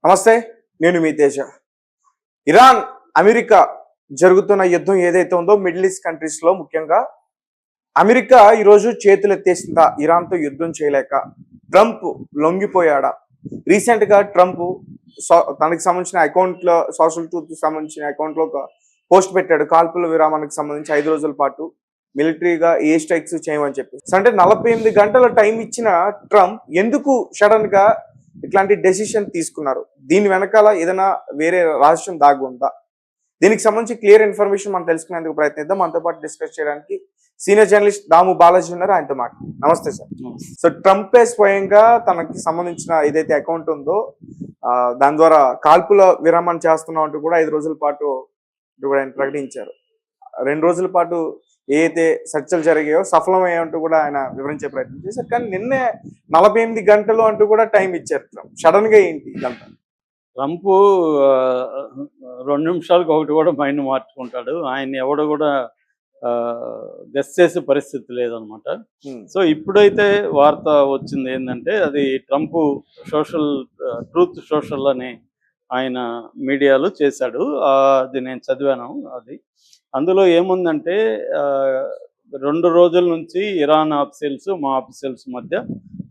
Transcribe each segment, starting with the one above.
నమస్తే, నేను మీ Teja. Iran America జరుగుతున్న యుద్ధం ఏదైతే ఉందో మిడిల్ ఈస్ట్ కంట్రీస్లో ముఖ్యంగా అమెరికా ఈరోజు చేతులు ఎత్తేసిందా ఇరాన్తో యుద్ధం చేయలేక? ట్రంప్ లొంగిపోయాడా? రీసెంట్గా ట్రంప్ తనకి సంబంధించిన అకౌంట్లో సోషల్ ట్రూత్ సంబంధించిన అకౌంట్లో ఒక పోస్ట్ పెట్టాడు. కాల్పుల విరామానికి సంబంధించి 5 రోజుల పాటు మిలిటరీగా ఏ స్ట్రైక్స్ చేయమని చెప్పి. అంటే 48 గంటల టైం ఇచ్చిన ట్రంప్ ఎందుకు సడన్ గా ఇట్లాంటి డెసిషన్ తీసుకున్నారు? దీని వెనకాల ఏదైనా వేరే రహస్యం దాగి ఉందా? దీనికి సంబంధించి క్లియర్ ఇన్ఫర్మేషన్ మనం తెలుసుకునేందుకు ప్రయత్నిద్దాం. మనతో పాటు డిస్కస్ చేయడానికి సీనియర్ జర్నలిస్ట్ దాము బాలాజీ ఉన్నారు, ఆయనతో మాట. నమస్తే సార్. సో ట్రంపే స్వయంగా తనకి సంబంధించిన ఏదైతే అకౌంట్ ఉందో దాని ద్వారా కాల్పుల విరామం చేస్తున్నాం అంటూ కూడా 5 రోజుల పాటు కూడా ఆయన ప్రకటించారు. 2 రోజుల పాటు ఏదైతే చర్చలు జరిగాయో సఫలమయ్యాయంటూ కూడా ఆయన వివరించే ప్రయత్నం చేశారు. కానీ నిన్నే 48 గంటలు అంటూ కూడా టైం ఇచ్చారు ట్రంప్. సడన్ గా ఏంటి ఇదంతా? ట్రంప్ 2 నిమిషాలకు ఒకటి కూడా మైండ్ మార్చుకుంటాడు. ఆయన ఎవడు కూడా గెస్ చేసే పరిస్థితి లేదనమాట. సో ఇప్పుడైతే వార్త వచ్చింది ఏంటంటే, అది ట్రంప్ ట్రూత్ సోషల్ అని ఆయన మీడియాలో చేశాడు. అది నేను చదివాను. అందులో ఏముందంటే 2 రోజుల నుంచి ఇరాన్ ఆఫీసర్స్ మా ఆఫీసర్స్ మధ్య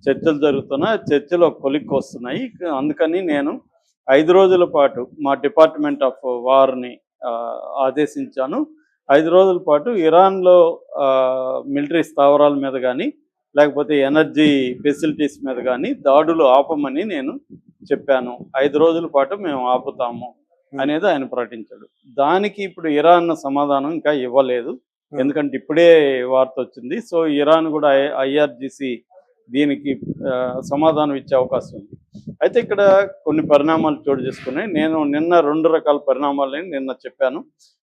చర్చలు జరుగుతున్నా, చర్చలు కొలిక్కి వస్తున్నాయి. అందుకని నేను 5 రోజుల పాటు మా డిపార్ట్మెంట్ ఆఫ్ వార్ని ఆదేశించాను. 5 రోజుల పాటు ఇరాన్లో మిలిటరీ స్థావరాల మీద కానీ లేకపోతే ఎనర్జీ ఫెసిలిటీస్ మీద కానీ దాడులు ఆపమని నేను చెప్పాను. 5 రోజుల పాటు మేము ఆపుతాము అనేది ఆయన ప్రకటించాడు. దానికి ఇప్పుడు ఇరాన్ సమాధానం ఇంకా ఇవ్వలేదు, ఎందుకంటే ఇప్పుడే వార్త వచ్చింది. సో ఇరాన్ కూడా ఐఆర్జిసి దీనికి సమాధానం ఇచ్చే అవకాశం ఉంది. అయితే ఇక్కడ కొన్ని పరిణామాలు చోటు చేసుకున్నాయి. నేను నిన్న 2 రకాల పరిణామాలని నిన్న చెప్పాను.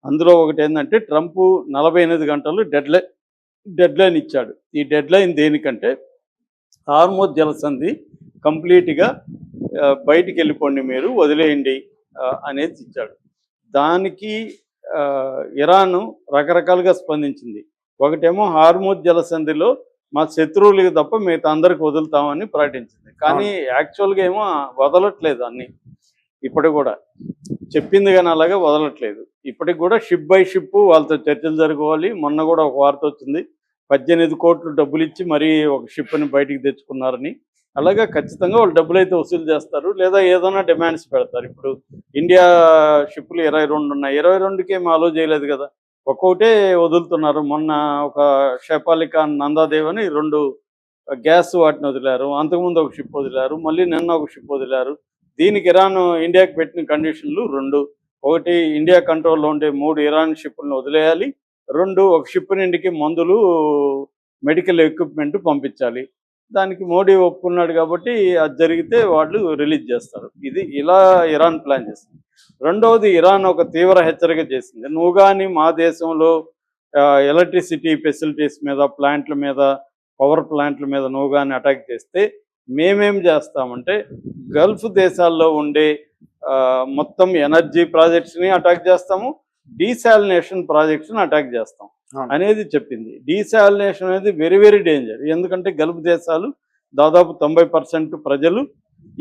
అందులో ఒకటి ఏంటంటే, ట్రంప్ 48 గంటలు డెడ్ లైన్ ఇచ్చాడు. ఈ డెడ్ లైన్ దేనికంటే, హార్మోజ్ జలసంధి కంప్లీట్గా బయటికి వెళ్ళిపోండి, మీరు వదిలేయండి అనేది ఇచ్చాడు. దానికి ఇరాన్ రకరకాలుగా స్పందించింది. ఒకటేమో హార్మోజ్ జలసంధిలో మా శత్రువులకి తప్ప మిగతా అందరికి వదులుతామని ప్రకటించింది. కానీ యాక్చువల్గా ఏమో వదలట్లేదు. అన్ని ఇప్పటికి కూడా చెప్పింది కానీ అలాగే వదలట్లేదు. ఇప్పటికి కూడా షిప్ బై షిప్ వాళ్ళతో చర్చలు జరగవాలి. మొన్న కూడా ఒక వార్త వచ్చింది, 18 కోట్లు డబ్బులు ఇచ్చి మరీ ఒక షిప్ని బయటికి తెచ్చుకున్నారని. అలాగే ఖచ్చితంగా వాళ్ళు డబ్బులు అయితే వసూలు చేస్తారు, లేదా ఏదైనా డిమాండ్స్ పెడతారు. ఇప్పుడు ఇండియా షిప్లు 22 ఉన్నాయి, 22కి ఏం అలో చేయలేదు కదా, ఒక్కొక్కటే వదులుతున్నారు. మొన్న ఒక షెపాలికాన్ నందాదేవ్ అని 2 గ్యాస్ వాటిని వదిలారు. అంతకుముందు ఒక షిప్ వదిలారు, మళ్ళీ నిన్న ఒక షిప్ వదిలారు. దీనికి ఇరాన్ ఇండియాకి పెట్టిన కండిషన్లు 2. ఒకటి, ఇండియా కంట్రోల్లో ఉండే 3 ఇరాన్ షిప్పులను వదిలేయాలి. 2, ఒక షిప్ నిండికి మందులు, మెడికల్ ఎక్విప్మెంట్ పంపించాలి. దానికి మోడీ ఒప్పుకున్నాడు కాబట్టి అది జరిగితే వాళ్ళు రిలీజ్ చేస్తారు. ఇది ఇలా ఇరాన్ ప్లాన్ చేస్తుంది. రెండవది, ఇరాన్ ఒక తీవ్ర హెచ్చరిక చేసింది, నువ్వు కానీ మా దేశంలో ఎలక్ట్రిసిటీ ఫెసిలిటీస్ మీద, ప్లాంట్ల మీద, పవర్ ప్లాంట్ల మీద నువ్వు కానీ అటాక్ చేస్తే మేమేం చేస్తామంటే, గల్ఫ్ దేశాల్లో ఉండే మొత్తం ఎనర్జీ ప్రాజెక్ట్స్ని అటాక్ చేస్తాము, డీసాలినేషన్ ప్రాజెక్ట్స్ని అటాక్ చేస్తాం అనేది చెప్పింది. డీసాలినేషన్ అనేది వెరీ వెరీ డేంజర్. ఎందుకంటే గల్ఫ్ దేశాలు దాదాపు 90% ప్రజలు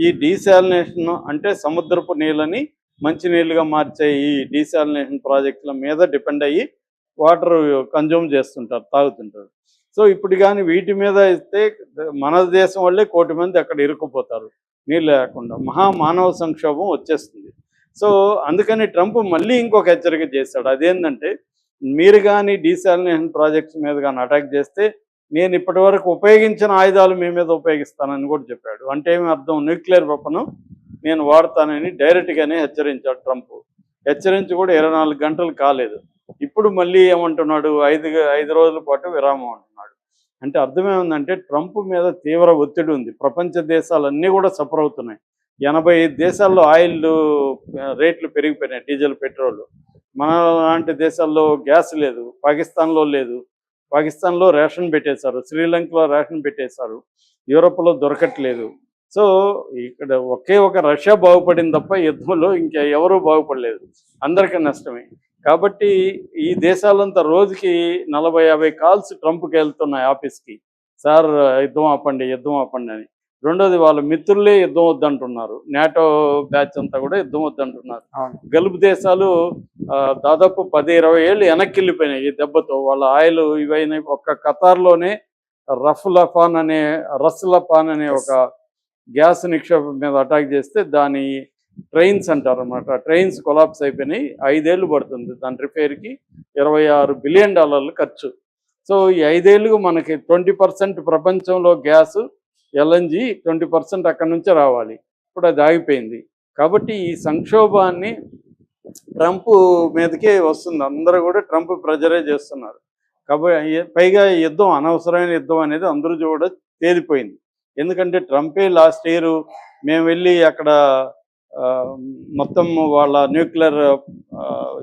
ఈ డీసాలినేషన్ అంటే సముద్రపు నీళ్ళని మంచినీళ్ళుగా మార్చే ఈ డీసాలినేషన్ ప్రాజెక్టుల మీద డిపెండ్ అయ్యి వాటర్ కన్జ్యూమ్ చేస్తుంటారు, తాగుతుంటారు. సో ఇప్పుడు కానీ వీటి మీద ఇస్తే మన దేశం వాళ్ళే 1 కోటి మంది అక్కడ ఇరుక్కుపోతారు నీళ్ళు లేకుండా, మానవ సంక్షోభం వచ్చేస్తుంది. సో అందుకని ట్రంప్ మళ్ళీ ఇంకొక హెచ్చరిక చేశాడు. అదేంటంటే, మీరు కానీ డీసాలినేషన్ ప్రాజెక్ట్స్ మీద కానీ అటాక్ చేస్తే నేను ఇప్పటి వరకు ఉపయోగించిన ఆయుధాలు మీ మీద ఉపయోగిస్తానని కూడా చెప్పాడు. అంటే ఏమి అర్థం, న్యూక్లియర్ వెపన్ నేను వాడతానని డైరెక్ట్గానే హెచ్చరించాడు ట్రంప్. హెచ్చరించి కూడా 24 గంటలు కాలేదు. ఇప్పుడు మళ్ళీ ఏమంటున్నాడు, 5 రోజుల పాటు విరామం అంటున్నాడు. అంటే అర్థమేముందంటే, ట్రంప్ మీద తీవ్ర ఒత్తిడి ఉంది. ప్రపంచ దేశాలన్నీ కూడా సఫర్ అవుతున్నాయి. 85 దేశాల్లో ఆయిల్ రేట్లు పెరిగిపోయినాయి, డీజిల్, పెట్రోల్. మన లాంటి దేశాల్లో గ్యాస్ లేదు, పాకిస్తాన్లో లేదు. పాకిస్తాన్లో రేషన్ పెట్టేశారు, శ్రీలంకలో రేషన్ పెట్టేశారు, యూరోప్లో దొరకట్లేదు. సో ఇక్కడ ఒకే ఒక రష్యా బాగుపడింది తప్ప యుద్ధంలో ఇంకా ఎవరూ బాగుపడలేదు, అందరికీ నష్టమే. కాబట్టి ఈ దేశాలంతా రోజుకి 40-50 కాల్స్ ట్రంప్కి వెళ్తున్నాయి ఆఫీస్కి, సార్ యుద్ధం ఆపండి అని. రెండోది వాళ్ళ మిత్రులే యుద్ధం వద్దంటున్నారు. నాటో బ్యాచ్ అంతా కూడా యుద్ధం వద్దంటున్నారు. అవును. గల్ఫ్ దేశాలు దాదాపు 10-20 ఏళ్ళు వెనక్కి వెళ్ళిపోయినాయి ఈ దెబ్బతో. వాళ్ళ ఆయిల్ ఇవైనా ఒక్క ఖతార్లోనే రస్లపాన్ అనే ఒక గ్యాస్ నిక్షేపం మీద అటాక్ చేస్తే దాని ట్రైన్స్ అంటారు అనమాట. ట్రైన్స్ కొలాప్స్ అయిపోయినాయి. 5 ఏళ్ళు పడుతుంది దాని రిపేర్కి. $26 బిలియన్ ఖర్చు. సో ఈ 5 ఏళ్ళకు మనకి 20% ప్రపంచంలో గ్యాస్, ఎల్ఎన్జి 20% అక్కడి నుంచే రావాలి. ఇప్పుడు అది ఆగిపోయింది. కాబట్టి ఈ సంక్షోభాన్ని ట్రంప్ మీదకే వస్తుంది. అందరూ కూడా ట్రంప్ ప్రెజరే చేస్తున్నారు. కాబట్టి పైగా ఈ యుద్ధం అనవసరమైన యుద్ధం అనేది అందరూ కూడా తేలిపోయింది. ఎందుకంటే ట్రంపే లాస్ట్ ఇయర్ మేము వెళ్ళి అక్కడ మొత్తం వాళ్ళ న్యూక్లియర్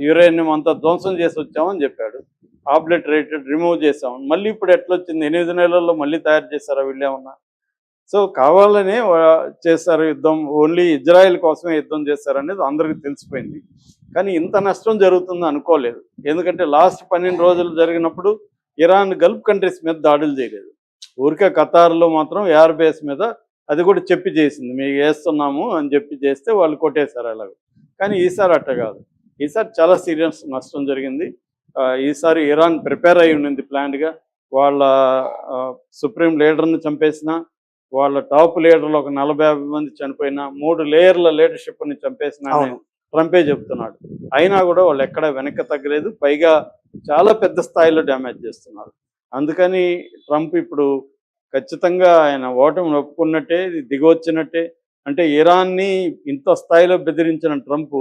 యురేనియం అంతా ధ్వంసం చేసి వచ్చామని చెప్పాడు. ఆబ్లిటరేటెడ్ రిమూవ్ చేసాం. మళ్ళీ ఇప్పుడు ఎట్లొచ్చింది? 8 నెలల్లో మళ్ళీ తయారు చేశారా వీళ్ళేమన్నా? సో కావాలనే చేశారు యుద్ధం. ఓన్లీ ఇజ్రాయెల్ కోసమే యుద్ధం చేశారనేది అందరికీ తెలిసిపోయింది. కానీ ఇంత నష్టం జరుగుతుందో అనుకోలేదు. ఎందుకంటే లాస్ట్ 12 రోజులు జరిగినప్పుడు ఇరాన్ గల్ఫ్ కంట్రీస్ మీద దాడులు చేయలేదు. ఊరికే ఖతార్లో మాత్రం ఎయిర్ బేస్ మీద అది కూడా చెప్పి చేసింది, మీకు వేస్తున్నాము అని చెప్పి చేస్తే వాళ్ళు కొట్టేశారు అలాగ. కానీ ఈసారి అట్ట కాదు. ఈసారి చాలా సీరియస్ నష్టం జరిగింది. ఈసారి ఇరాన్ ప్రిపేర్ అయి ఉన్నింది ప్లాన్గా. వాళ్ళ సుప్రీం లీడర్ని చంపేసిన, వాళ్ళ టాప్ లీడర్లు ఒక 40-50 మంది చనిపోయినా, 3 లేయర్ల లీడర్షిప్ని చంపేసిన ట్రంపే చెప్తున్నాడు. అయినా కూడా వాళ్ళు ఎక్కడ వెనక్కి తగ్గలేదు. పైగా చాలా పెద్ద స్థాయిలో డ్యామేజ్ చేస్తున్నారు. అందుకని ట్రంప్ ఇప్పుడు ఖచ్చితంగా ఆయన ఓటమిని ఒప్పుకున్నట్టే, దిగొచ్చినట్టే. అంటే ఇరాన్ని ఇంత స్థాయిలో బెదిరించిన ట్రంప్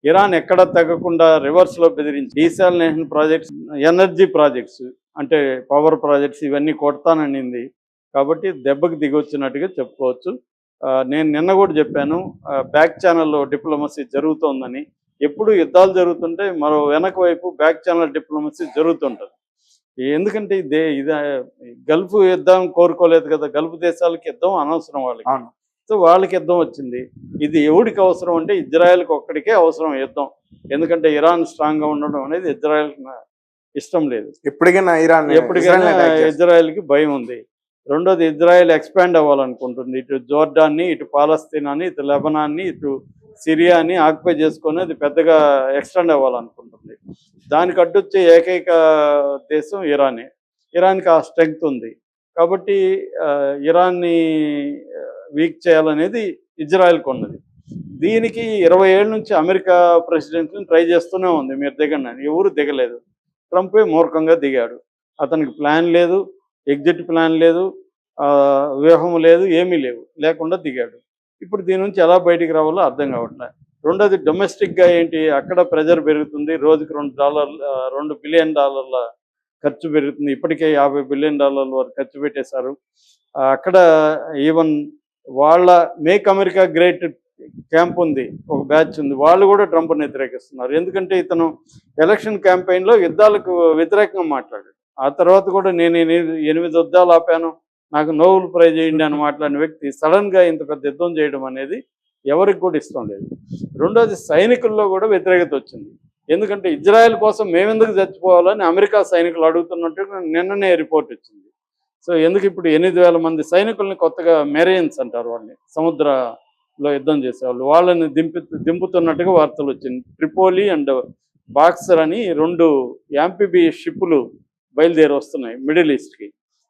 ఇరాన్ ఎక్కడ తగ్గకుండా రివర్స్లో బెదిరించి డీసాలినేషన్ ప్రాజెక్ట్స్, ఎనర్జీ ప్రాజెక్ట్స్ అంటే పవర్ ప్రాజెక్ట్స్ ఇవన్నీ కొడతాననింది. కాబట్టి దెబ్బకి దిగొచ్చినట్టుగా చెప్పుకోవచ్చు. నేను నిన్న కూడా చెప్పాను, బ్యాక్ ఛానల్లో డిప్లొమసీ జరుగుతోందని. ఎప్పుడు యుద్ధాలు జరుగుతుంటే మరో వెనక వైపు బ్యాక్ ఛానల్ డిప్లొమసీ జరుగుతుంటుంది. ఎందుకంటే ఇది గల్ఫ్ యుద్ధం కోరుకోలేదు కదా. గల్ఫ్ దేశాలకి యుద్ధం అనవసరం వాళ్ళకి. సో వాళ్ళకి యుద్ధం వచ్చింది. ఇది ఎవరికి అవసరం అంటే ఇజ్రాయెల్కి ఒక్కడికే అవసరం యుద్ధం. ఎందుకంటే ఇరాన్ స్ట్రాంగ్గా ఉండడం అనేది ఇజ్రాయెల్కి ఇష్టం లేదు. ఎప్పటికైనా ఇజ్రాయెల్కి భయం ఉంది. రెండోది ఇజ్రాయెల్ ఎక్స్పాండ్ అవ్వాలనుకుంటుంది. ఇటు జోర్డాన్ని, ఇటు పాలస్తీనాని, ఇటు లెబనాన్ని, ఇటు సిరియాని ఆక్యుపై చేసుకొని అది పెద్దగా ఎక్స్టెండ్ అవ్వాలనుకుంటుంది. దానికి అడ్డొచ్చే ఏకైక దేశం ఇరానే. ఇరాన్కి ఆ స్ట్రెంగ్త్ ఉంది. కాబట్టి ఇరాన్ని వీక్ చేయాలనేది ఇజ్రాయెల్కి ఉన్నది. దీనికి 20 ఏళ్ళ నుంచి అమెరికా ప్రెసిడెంట్ని ట్రై చేస్తూనే ఉంది, మీరు దిగండి అని. ఎవరు దిగలేదు. ట్రంపే మూర్ఖంగా దిగాడు. అతనికి ప్లాన్ లేదు, ఎగ్జిట్ ప్లాన్ లేదు, వ్యూహం లేదు, ఏమీ లేకుండా దిగాడు. ఇప్పుడు దీని నుంచి ఎలా బయటికి రావాలో అర్థం కావట్లేదు. రెండోది డొమెస్టిక్గా ఏంటి, అక్కడ ప్రెజర్ పెరుగుతుంది. రోజుకి $2 బిలియన్ ఖర్చు పెరుగుతుంది. ఇప్పటికే $50 బిలియన్ వరకు ఖర్చు పెట్టేశారు. అక్కడ ఈవెన్ వాళ్ళ మేక్ అమెరికా గ్రేట్ క్యాంప్ ఉంది, ఒక బ్యాచ్ ఉంది. వాళ్ళు కూడా ట్రంప్ని వ్యతిరేకిస్తున్నారు. ఎందుకంటే ఇతను ఎలక్షన్ క్యాంపెయిన్లో యుద్ధాలకు వ్యతిరేకంగా మాట్లాడాడు. ఆ తర్వాత కూడా నేను 8 యుద్ధాలు ఆపాను, నాకు నోబెల్ ప్రైజ్ చేయండి అని మాట్లాడిన వ్యక్తి సడన్గా ఇంత పెద్ద యుద్ధం చేయడం అనేది ఎవరికి కూడా ఇష్టం లేదు. రెండోది సైనికుల్లో కూడా వ్యతిరేకత వచ్చింది. ఎందుకంటే ఇజ్రాయెల్ కోసం మేమెందుకు చచ్చిపోవాలని అమెరికా సైనికులు అడుగుతున్నట్టు నిన్ననే రిపోర్ట్ వచ్చింది. సో ఎందుకు ఇప్పుడు 8,000 మంది సైనికుల్ని కొత్తగా మెరైన్స్ అంటారు, వాళ్ళని సముద్రంలో యుద్ధం చేసేవాళ్ళు, వాళ్ళని దింపుతున్నట్టుగా వార్తలు వచ్చింది. ట్రిపోలి అండ్ బాక్సర్ అని 2 యాంఫిబియస్ షిప్పులు బయలుదేరి వస్తున్నాయి మిడిల్ ఈస్ట్కి.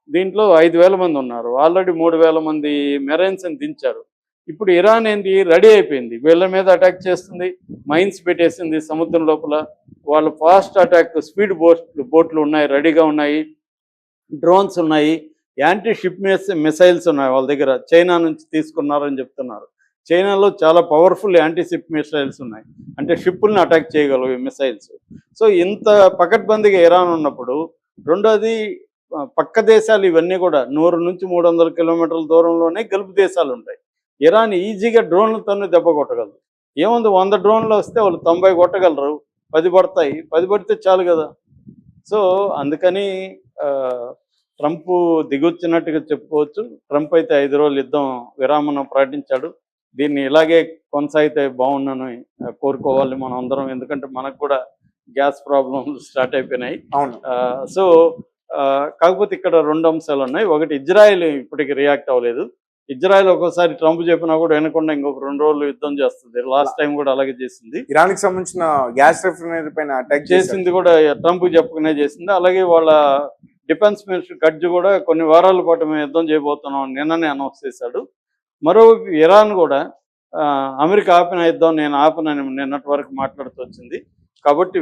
దీంట్లో 5,000 మంది ఉన్నారు. ఆల్రెడీ 3,000 మంది మెరైన్స్ని దించారు. ఇప్పుడు ఇరాన్ ఏంటి, రెడీ అయిపోయింది, వీళ్ళ మీద అటాక్ చేస్తుంది, మైన్స్ పెట్టేసింది సముద్రం లోపల. వాళ్ళు ఫాస్ట్ అటాక్ స్పీడ్ బోట్లు ఉన్నాయి, రెడీగా ఉన్నాయి, డ్రోన్స్ ఉన్నాయి, యాంటీ షిప్ మిసైల్స్ ఉన్నాయి వాళ్ళ దగ్గర. చైనా నుంచి తీసుకున్నారని చెప్తున్నారు. చైనాలో చాలా పవర్ఫుల్ యాంటీ షిప్ మిసైల్స్ ఉన్నాయి, అంటే షిప్పుల్ని అటాక్ చేయగలవు మిసైల్స్. సో ఇంత పకడ్బందీగా ఇరాన్ ఉన్నప్పుడు, రెండోది పక్క దేశాలు ఇవన్నీ కూడా 100 నుంచి 300 కిలోమీటర్ల దూరంలోనే గల్ఫ్ దేశాలు ఉంటాయి. ఇరాన్ ఈజీగా డ్రోన్లతోనే దెబ్బ కొట్టగలరు. ఏముంది, 100 డ్రోన్లు వస్తే వాళ్ళు 90 కొట్టగలరు. 10 పడతాయి, 10 పడితే చాలు కదా. సో అందుకని ట్రంప్ దిగొచ్చినట్టుగా చెప్పుకోవచ్చు. ట్రంప్ అయితే 5 రోజులు యుద్ధం విరామం ప్రకటించాడు. దీన్ని ఇలాగే కొనసాగితే బాగుండని కోరుకోవాలి మనం అందరం. ఎందుకంటే మనకు కూడా గ్యాస్ ప్రాబ్లమ్స్ స్టార్ట్ అయిపోయినాయి. సో కాకపోతే ఇక్కడ 2 అంశాలు ఉన్నాయి. ఒకటి, ఇజ్రాయెల్ ఇప్పటికి రియాక్ట్ అవ్వలేదు. ఇజ్రాయెల్ ఒక్కోసారి ట్రంప్ చెప్పినా కూడా వినకుండా ఇంకొక 2 రోజులు యుద్ధం చేస్తుంది. లాస్ట్ టైం కూడా అలాగే చేసింది. ఇరాన్ కి సంబంధించిన గ్యాస్ రిఫైనరీ పైన అటాక్ చేసింది కూడా ట్రంప్ చెప్పకనే చేసింది. అలాగే వాళ్ళ డిఫెన్స్ మినిస్టర్ కడ్జ్ కూడా కొన్ని వారాల పాటు మేము యుద్ధం చేయబోతున్నాం అని నిన్ననే అనౌన్స్ చేశాడు. మరోవైపు ఇరాన్ కూడా అమెరికా ఆపిన యుద్ధం నేను ఆపనని నిన్నటి వరకు మాట్లాడుతూ వచ్చింది. కాబట్టి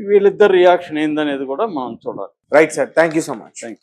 వీళ్ళిద్దరు రియాక్షన్ ఏందనేది కూడా మనం చూడాలి. Right sir, thank you so much. Thank you.